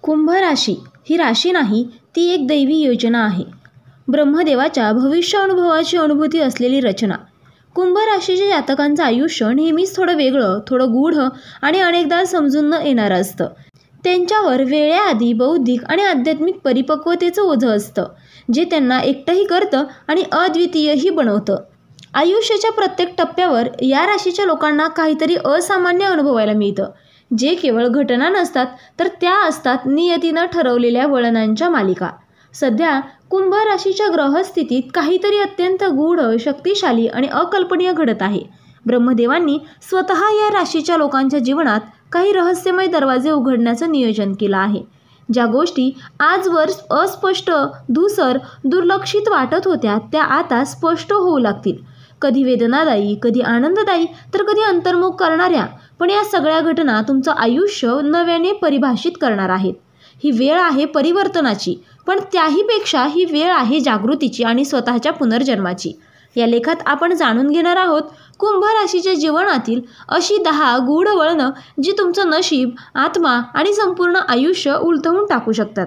कुंभ राशी ही राशी नाही, ती एक दैवी योजना आहे. ब्रह्मदेवाच्या भविष्य अनुभवाची अनुभूती असलेली रचना. कुंभ राशीच्या जातकांचं आयुष्य नेहमीच थोडं वेगळं, थोडं गूढ आणि अनेकदा समजून न येणारं असतं. त्यांच्यावर वेळेआधी बौद्धिक आणि आध्यात्मिक परिपक्वतेचं ओझं असतं, जे त्यांना एकटंही करतं आणि अद्वितीयही बनवतं. आयुष्याच्या प्रत्येक टप्प्यावर या राशीच्या लोकांना काहीतरी असामान्य अनुभवायला मिळतं, जे केवळ घटना नसतात, तर त्या असतात नियतीनं ठरवलेल्या वळणांच्या मालिका. सध्या कुंभ राशीच्या ग्रहस्थितीत काहीतरी अत्यंत गूढ, शक्तिशाली आणि अकल्पनीय घडत आहे. ब्रह्मदेवांनी स्वतः या राशीच्या लोकांच्या जीवनात काही रहस्यमय दरवाजे उघडण्याचं नियोजन केलं आहे. ज्या गोष्टी आजवर अस्पष्ट, धूसर, दुर्लक्षित वाटत होत्या, त्या आता स्पष्ट होऊ लागतील. कधी वेदनादायी, कधी आनंददायी, तर कधी अंतर्मुख करणाऱ्या. पण या सगळ्या घटना तुमचं आयुष्य नव्याने परिभाषित करणार आहेत. ही वेळ आहे परिवर्तनाची, पण त्याहीपेक्षा ही वेळ आहे जागृतीची आणि स्वतःच्या पुनर्जन्माची. या लेखात आपण जाणून घेणार आहोत कुंभ राशीच्या जीवनातील अशी 10 गूढ वळणं जी तुमचं नशीब, आत्मा आणि संपूर्ण आयुष्य उलथवून टाकू शकतात.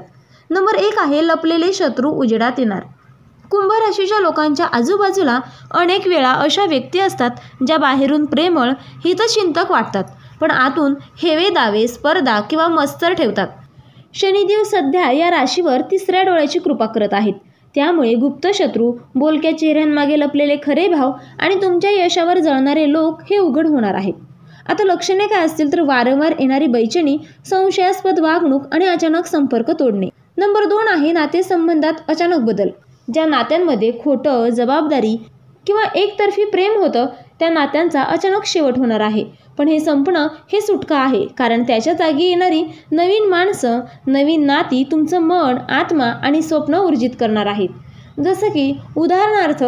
नंबर 1 आहे लपलेले शत्रू उजेडात येणार. कुंभ राशीच्या लोकांच्या आजूबाजूला अनेक वेळा अशा व्यक्ती असतात ज्या बाहेरून प्रेमळ, हितचिंतक वाटतात, पण आतून हेवे दावे, स्पर्धा किंवा मत्सर ठेवतात. शनिदेव सध्या या राशीवर 3ऱ्या डोळ्याची कृपा करत आहेत. त्यामुळे गुप्त शत्रू, बोलक्या चेहऱ्यांमागे लपलेले खरे भाव आणि तुमच्या यशावर जळणारे लोक हे उघड होणार आहेत. आता लक्षणे काय असतील तर वारंवार येणारी बेचैनी, संशयास्पद वागणूक आणि अचानक संपर्क तोडणे. नंबर 2 आहे नातेसंबंधात अचानक बदल. ज्या नात्यांमध्ये खोटं, जबाबदारी किंवा एकतर्फी प्रेम होतं, त्या नात्यांचा अचानक शेवट होणार आहे. पण हे संपणं हे सुटका आहे, कारण त्याच्या जागी येणारी नवीन माणसं, नवीन नाती तुमचं मन, आत्मा आणि स्वप्न ऊर्जित करणार आहेत. जसं की उदाहरणार्थ,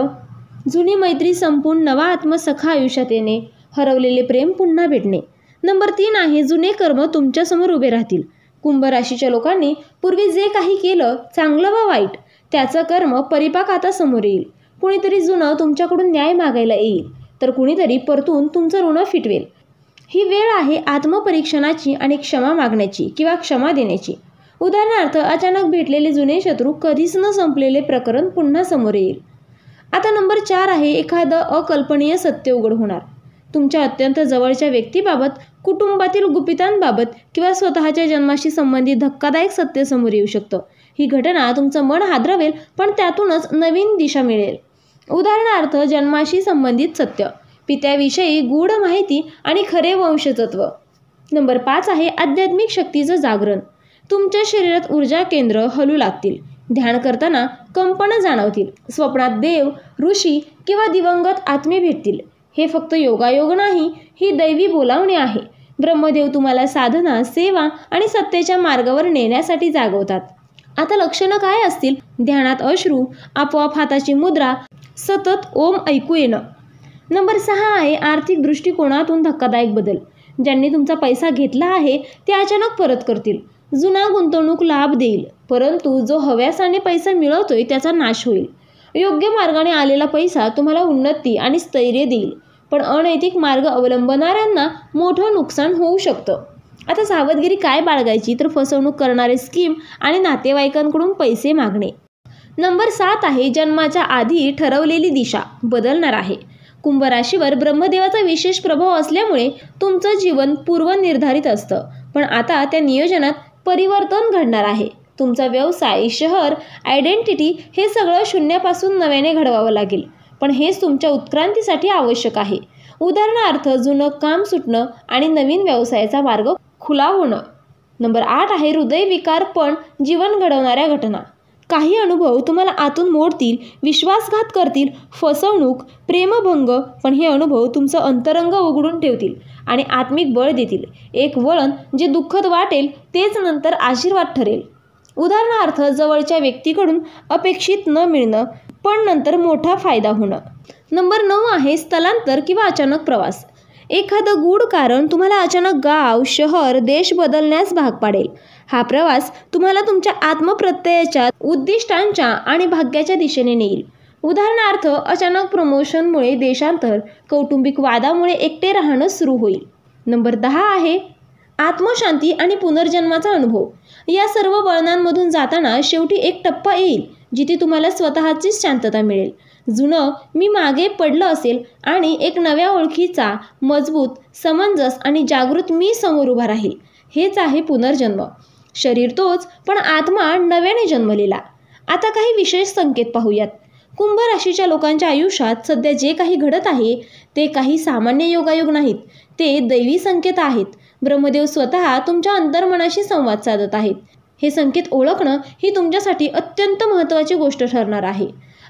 जुनी मैत्री संपून नवा आत्मसखा आयुष्यात येणे, हरवलेले प्रेम पुन्हा भेटणे. नंबर 3 आहे जुने कर्म तुमच्यासमोर उभे राहतील. कुंभ राशीच्या लोकांनी पूर्वी जे काही केलं, चांगलं व वाईट, त्याचं कर्म परिपाक आता समोर येईल. कुणीतरी जुनं तुमच्याकडून न्याय मागायला येईल, तर कुणीतरी परतून तुमचं ऋण फिटवेल. ही वेळ आहे आत्मपरीक्षणाची आणि क्षमा मागण्याची किंवा क्षमा देण्याची. उदाहरणार्थ, अचानक भेटलेले जुने शत्रू, कधीच न संपलेले प्रकरण पुन्हा समोर येईल. आता नंबर 4 आहे एखादं अकल्पनीय सत्य उघड होणार. तुमच्या अत्यंत जवळच्या व्यक्तीबाबत, कुटुंबातील गुपितांबाबत किंवा स्वतःच्या जन्माशी संबंधित धक्कादायक सत्य समोर येऊ शकतं. ही घटना तुमचं मन हादरवेल, पण त्यातूनच नवीन दिशा मिळेल. उदाहरणार्थ, जन्माशी संबंधित सत्य, पित्याविषयी गूढ माहिती आणि खरे वंशजत्व. नंबर 5 आहे आध्यात्मिक शक्तीचं जागरण. तुमच्या शरीरात ऊर्जा केंद्र हलू लागतील. ध्यान करताना कंपनं जाणवतील. स्वप्नात देव, ऋषी किंवा दिवंगत आत्मे भेटतील. हे फक्त योगायोग नाही, ही दैवी बोलावणी आहे. ब्रह्मदेव तुम्हाला साधना, सेवा आणि सत्तेच्या मार्गावर नेण्यासाठी जागवतात. आता लक्षणं काय असतील? ध्यानात अश्रू, आपोआप हाताची मुद्रा, सतत ओम ऐकू येणं. नंबर 6 आहे आर्थिक दृष्टिकोनातून धक्कादायक बदल. ज्यांनी तुमचा पैसा घेतला आहे ते अचानक परत करतील. जुना गुंतवणूक लाभ देईल, परंतु जो हव्यासाने पैसा मिळवतोय त्याचा नाश होईल. योग्य मार्गाने आलेला पैसा तुम्हाला उन्नती आणि स्थैर्य देईल, पण अनैतिक मार्ग अवलंबणाऱ्यांना मोठं नुकसान होऊ शकतं. आता सावधगिरी काय बाळगायची तर फसवणूक करणारे स्कीम आणि नातेवाईकांकडून पैसे मागणे. नंबर 7 आहे जन्माच्या आधी ठरवलेली दिशा बदलणार आहे. कुंभ राशीवर ब्रह्मदेवाचा विशेष प्रभाव असल्यामुळे तुमचं जीवन पूर्वनिर्धारित असतं, पण आता त्या नियोजनात परिवर्तन घडणार आहे. तुमचा व्यवसाय, शहर, आयडेंटिटी हे सगळं शून्यापासून नव्याने घडवावं लागेल, पण हेच तुमच्या उत्क्रांतीसाठी आवश्यक आहे. उदाहरणार्थ, जुनं काम सुटणं आणि नवीन व्यवसायाचा मार्ग खुला होणं. नंबर 8 आहे हृदयविकार पण जीवन घडवणाऱ्या घटना. काही अनुभव तुम्हाला आतून मोडतील, विश्वासघात करतील, फसवणूक, प्रेमभंग, पण हे अनुभव तुमचं अंतरंग उघडून ठेवतील आणि आत्मिक बळ देतील. एक वळण जे दुःखद वाटेल तेच नंतर आशीर्वाद ठरेल. उदाहरणार्थ, जवळच्या व्यक्तीकडून अपेक्षित न मिळणं, पण नंतर मोठा फायदा होणं. नंबर 9 आहे स्थलांतर किंवा अचानक प्रवास. एखादं गूढ कारण तुम्हाला अचानक गाव, शहर, देश बदलण्यास भाग पाडेल. हा प्रवास तुम्हाला तुमच्या आत्मप्रत्ययाच्या, उद्दिष्टांच्या आणि भाग्याच्या दिशेने नेईल. उदाहरणार्थ, अचानक प्रमोशनमुळे देशांतर, कौटुंबिक वादामुळे एकटे राहणं सुरू होईल. नंबर 10 आहे आत्मशांती आणि पुनर्जन्माचा अनुभव. या सर्व वळणांमधून जाताना शेवटी एक टप्पा येईल जिथे तुम्हाला स्वतःचीच शांतता मिळेल. जुनं मी मागे पडलं असेल आणि एक नव्या ओळखीचा मजबूत, समंजस आणि जागृत मी समोर उभा राहील. हेच आहे पुनर्जन्म. शरीर तोच, पण आत्मा नव्याने जन्मलेला. आता काही विशेष संकेत पाहूयात. कुंभ राशीच्या लोकांच्या आयुष्यात सध्या जे काही घडत आहे ते काही सामान्य योगायोग नाहीत, ते दैवी संकेत आहेत. ब्रह्मदेव स्वतः तुमच्या अंतर्मनाशी संवाद साधत आहेत. हे संकेत ओळखणं ही तुमच्यासाठी अत्यंत महत्त्वाची गोष्ट ठरणार आहे.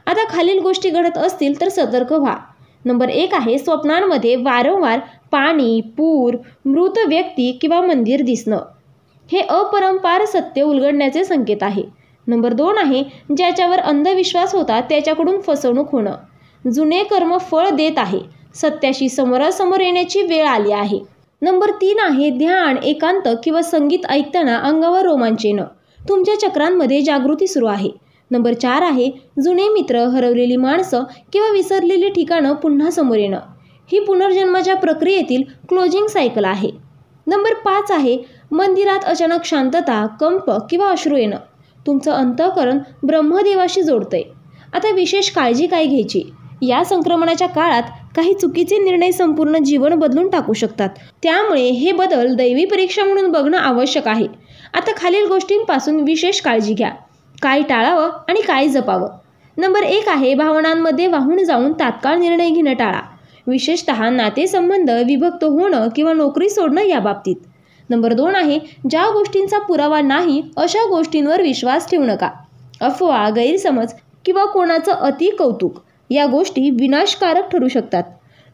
आता खालील गोष्टी घडत असतील तर सतर्क व्हा. नंबर 1 आहे स्वप्नांमध्ये वारंवार पाणी, पूर, मृत व्यक्ती किंवा मंदिर दिसणं. हे अपरंपार सत्य उलगडण्याचे संकेत आहे. नंबर 2 आहे ज्याच्यावर अंधविश्वास होता त्याच्याकडून फसवणूक होणं. जुने कर्म फळ देत आहे. सत्याशी समोरासमोर येण्याची वेळ आली आहे. नंबर 3 आहे ध्यान, एकांत किंवा संगीत ऐकताना अंगावर रोमांच येणं. तुमच्या चक्रांमध्ये जागृती सुरू आहे. नंबर 4 आहे जुने मित्र, हरवलेली माणसं किंवा विसरलेली ठिकाणं पुन्हा समोर येणं. ही पुनर्जन्माच्या प्रक्रियेतील क्लोजिंग सायकल आहे. नंबर 5 आहे मंदिरात अचानक शांतता, कंप किंवा अश्रू येणं. तुमचं अंतःकरण ब्रह्मदेवाशी जोडतंय. आता विशेष काळजी काय घ्यायची? या संक्रमणाच्या काळात काही चुकीचे निर्णय संपूर्ण जीवन बदलून टाकू शकतात. त्यामुळे हे बदल दैवी परीक्षा म्हणून बघणं आवश्यक आहे. आता खालील गोष्टींपासून विशेष काळजी घ्या. काय टाळावं आणि काय जपावं? नंबर 1 आहे भावनांमध्ये वाहून जाऊन तात्काळ निर्णय घेणं टाळा. विशेषतः नातेसंबंध विभक्त होणं किंवा नोकरी सोडणं या बाबतीत. नंबर 2 आहे ज्या गोष्टींचा पुरावा नाही अशा गोष्टींवर विश्वास ठेवू नका. अफवा, गैरसमज किंवा कोणाचं अति कौतुक या गोष्टी विनाशकारक ठरू शकतात.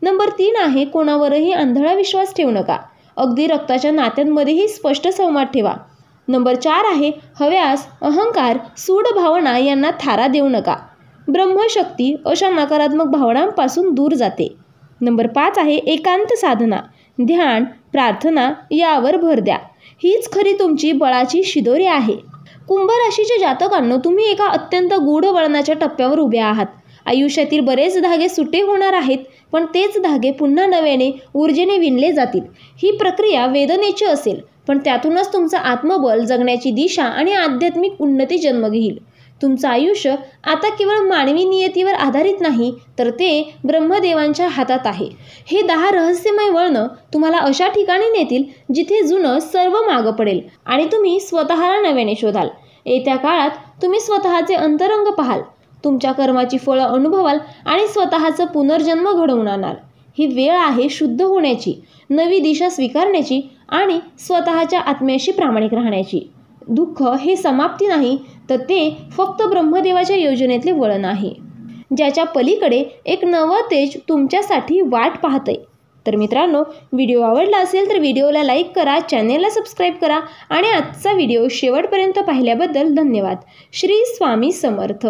नंबर 3 आहे कोणावरही आंधळा विश्वास ठेवू नका. अगदी रक्ताच्या नात्यांमध्येही स्पष्ट संवाद ठेवा. नंबर 4 आहे हव्यास, अहंकार, सूड भावना यांना थारा देऊ नका. ब्रह्मशक्ती अशा नकारात्मक भावनांपासून दूर जाते. नंबर 5 आहे एकांत साधना, ध्यान, प्रार्थना यावर भर द्या. हीच खरी तुमची बळाची शिदोरी आहे. कुंभ राशीच्या जातकांनो, तुम्ही एका अत्यंत गूढ वळणाच्या टप्प्यावर उभे आहात. आयुष्यातील बरेच धागे सुटे होणार आहेत, पण तेच धागे पुन्हा नव्याने ऊर्जेने विणले जातील. ही प्रक्रिया वेदनेची असेल, पण त्यातूनच तुमचं आत्मबल, जगण्याची दिशा आणि आध्यात्मिक उन्नती जन्म घेईल. तुमचं आयुष्य आता केवळ मानवी नियतीवर आधारित नाही, तर ते ब्रह्मदेवांच्या हातात आहे. हे 10 रहस्यमय वळणं तुम्हाला अशा ठिकाणी नेतील जिथे जुनं सर्व मागं पडेल आणि तुम्ही स्वतःला नव्याने शोधाल. येत्या काळात तुम्ही स्वतःचे अंतरंग पाहाल, तुमच्या कर्माची फळं अनुभवाल आणि स्वतःचं पुनर्जन्म घडवून आणाल. ही वेळ आहे शुद्ध होण्याची, नवी दिशा स्वीकारण्याची आणि स्वतःच्या आत्म्याशी प्रामाणिक राहण्याची. दुःख हे समाप्ती नाही, तर ते फक्त ब्रह्मदेवाच्या योजनेतले वळण आहे, ज्याच्या पलीकडे एक नवं तेज तुमच्यासाठी वाट पाहतंय. तर मित्रांनो, व्हिडिओ आवडला असेल तर व्हिडिओला लाईक करा, चॅनेलला सबस्क्राईब करा आणि आजचा व्हिडिओ शेवटपर्यंत पाहिल्याबद्दल धन्यवाद. श्री स्वामी समर्थ.